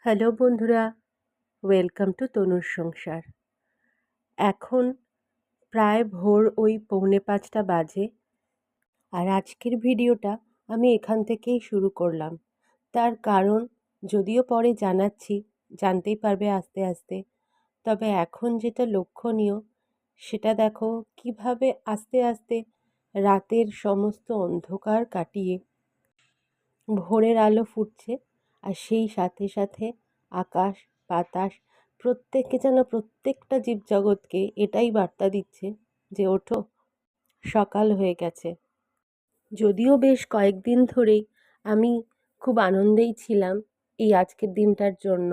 Hello বন্ধুরা, welcome to তনুর সংসার। এখন প্রায় ভোর ওই 4:45 বাজে। আর আজকের ভিডিওটা আমি এখান থেকেই শুরু করলাম। তার কারণ যদিও পরে জানাচ্ছি, জানতেই পারবে আস্তে আস্তে। তবে এখন যেটা লক্ষণীয় সেটা দেখো কিভাবে আস্তে আস্তে রাতের সমস্ত অন্ধকার কাটিয়ে ভোরের আলো ফুটছে। আর সেই সাথে সাথে আকাশ বাতাস প্রত্যেককে যেন প্রত্যেকটা জীবজগৎকে এটাই বার্তা দিচ্ছে যে ওঠো, সকাল হয়ে গেছে। যদিও বেশ কয়েকদিন ধরেই আমি খুব আনন্দেই ছিলাম এই আজকের দিনটার জন্য,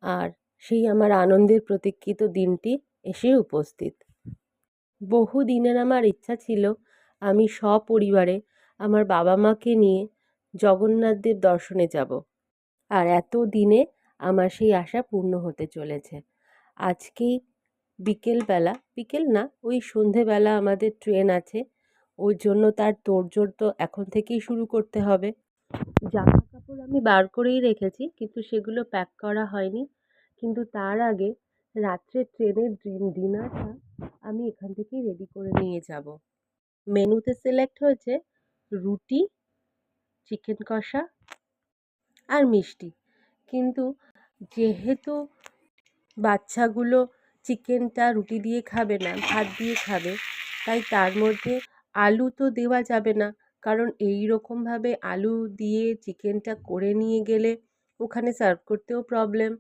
আর সেই আমার আনন্দের প্রতীক্ষিত দিনটি এসে উপস্থিত। বহু দিনের আমার ইচ্ছা ছিল আমি সপরিবারে আমার বাবা মাকে নিয়ে জগন্নাথ দেব দর্শনে যাব, আর এত দিনে আমার সেই আশা পূর্ণ হতে চলেছে। আজকেই বিকেল না, ওই সন্ধেবেলা আমাদের ট্রেন আছে। ওই জন্য তার তোড়জোড় তো এখন থেকেই শুরু করতে হবে। জামা কাপড় আমি বার করেই রেখেছি, কিন্তু সেগুলো প্যাক করা হয়নি। কিন্তু তার আগে রাত্রে ট্রেনের ডিনারটা আমি এখান থেকেই রেডি করে নিয়ে যাব। মেনুতে সিলেক্ট হয়েছে রুটি, চিকেন কষা আর মিষ্টি। কিন্তু যেহেতু বাচ্চাগুলো চিকেনটা রুটি দিয়ে খাবে না, ভাত দিয়ে খাবে, তাই তার মধ্যে আলু তো দেওয়া যাবে না, কারণ এই রকমভাবে আলু দিয়ে চিকেনটা করে নিয়ে গেলে ওখানে সার্ভ করতেও প্রবলেম।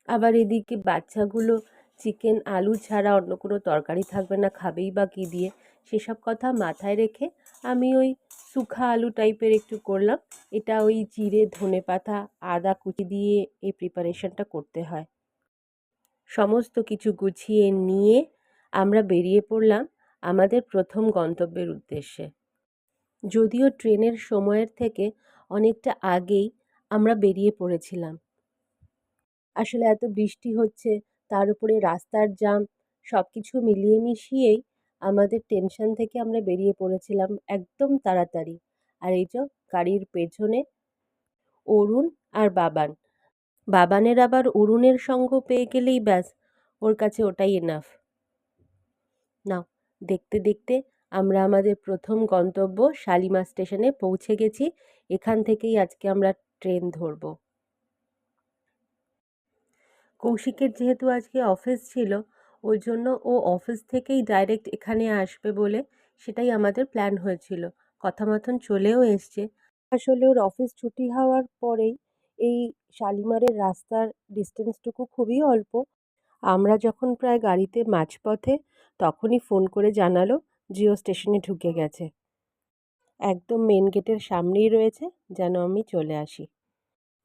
আবার এদিকে বাচ্চাগুলো চিকেন আলু ছাড়া অন্য কোনো তরকারি থাকবে না, খাবেই বা কী দিয়ে। সেসব কথা মাথায় রেখে আমি ওই শুখা আলু টাইপের একটু করলাম। এটা ওই জিরে, ধনেপাতা, আদা কুচি দিয়ে এই প্রিপারেশনটা করতে হয়। সমস্ত কিছু গুছিয়ে নিয়ে আমরা বেরিয়ে পড়লাম আমাদের প্রথম গন্তব্যের উদ্দেশ্যে। যদিও ট্রেনের সময়ের থেকে অনেকটা আগেই আমরা বেরিয়ে পড়েছিলাম। আসলে এত বৃষ্টি হচ্ছে, তার উপরে রাস্তার জ্যাম, সব কিছু মিলিয়ে মিশিয়েই আমাদের টেনশন থেকে আমরা বেরিয়ে পড়েছিলাম একদম তাড়াতাড়ি। আর এই যে গাড়ির পেছনে অরুণ আর বাবান। বাবানের আবার অরুণের সঙ্গ পেয়ে গেলেই ব্যাস, ওর কাছে ওটাই এনাফ। নাও, দেখতে দেখতে আমরা আমাদের প্রথম গন্তব্য শালিমার স্টেশনে পৌঁছে গেছি। এখান থেকেই আজকে আমরা ট্রেন ধরব। কৌশিকের যেহেতু আজকে অফিস ছিল, ওই জন্য ও অফিস থেকেই ডাইরেক্ট এখানে আসবে বলে সেটাই আমাদের প্ল্যান হয়েছিল। কথা মতন চলেও এসছে। আসলে ওর অফিস ছুটি হওয়ার পরেই এই শালিমারের রাস্তার ডিস্টেন্সটুকু খুবই অল্প। আমরা যখন প্রায় গাড়িতে মাঝপথে, তখনই ফোন করে জানালো যে ও স্টেশনে ঢুকে গেছে। একদম মেন গেটের সামনেই রয়েছে, যেন আমি চলে আসি।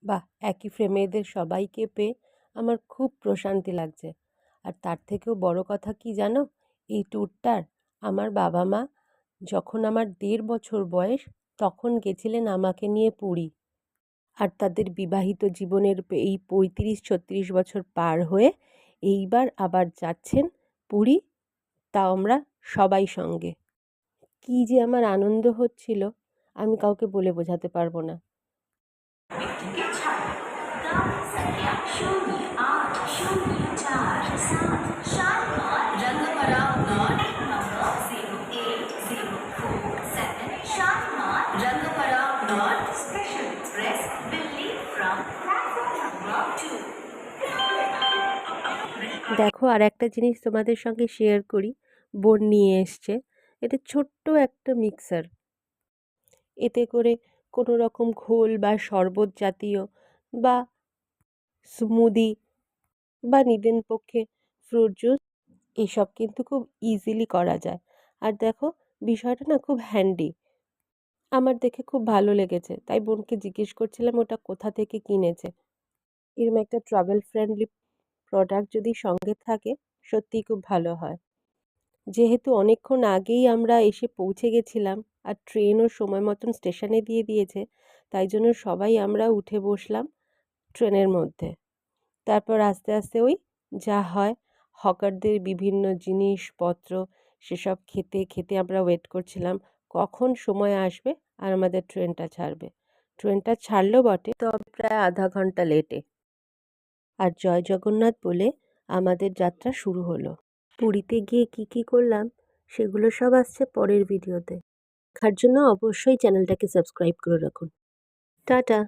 বাহ, একই ফ্রেমে এদের সবাইকে পেয়ে আমার খুব প্রশান্তি লাগছে। আর তার থেকেও বড় কথা কি জানো, এই ট্যুরটার আমার বাবা মা যখন আমার 1.5 বছর বয়স তখন গেছিলেন আমাকে নিয়ে পুরী। আর তাদের বিবাহিত জীবনের এই 35-36 বছর পার হয়ে এইবার আবার যাচ্ছেন পুরী, তাও আমরা সবাই সঙ্গে। কি যে আমার আনন্দ হচ্ছিল আমি কাউকে বলে বোঝাতে পারবো না। দেখো, আর একটা জিনিস তোমাদের সঙ্গে শেয়ার করি। বোন নিয়ে এসছে এটা ছোট্ট একটা মিক্সার। এতে করে কোনো রকম ঘোল বা শরবত জাতীয় বা স্মুদি বা নিদেন পক্ষে ফ্রুট জুস, এসব কিন্তু খুব ইজিলি করা যায়। আর দেখো, বিষয়টা না খুব হ্যান্ডি। আমার দেখে খুব ভালো লেগেছে, তাই বোনকে জিজ্ঞেস করছিলাম ওটা কোথা থেকে কিনেছে। এরকম একটা ট্রাভেল ফ্রেন্ডলি প্রোডাক্ট যদি সঙ্গে থাকে সত্যিই খুব ভালো হয়। যেহেতু অনেকক্ষণ আগেই আমরা এসে পৌঁছে গেছিলাম আর ট্রেনও সময় মতন স্টেশনে দিয়ে দিয়েছে, তাই জন্য সবাই আমরা উঠে বসলাম ট্রেনের মধ্যে। তারপর আস্তে আস্তে ওই যা হয় হকারদের বিভিন্ন জিনিসপত্র সেসব খেতে খেতে আমরা ওয়েট করছিলাম কখন সময় আসবে আর আমাদের ট্রেনটা ছাড়বে। ট্রেনটা ছাড়লো বটে, তবে প্রায় আধা ঘন্টা লেটে। আর জয় জগন্নাথ বলে আমাদের যাত্রা শুরু হলো। পুরীতে গিয়ে কি করলাম সেগুলো সব আসছে পরের ভিডিওতে। দেখার জন্য অবশ্যই চ্যানেলটাকে সাবস্ক্রাইব করে রাখুন। টাটা।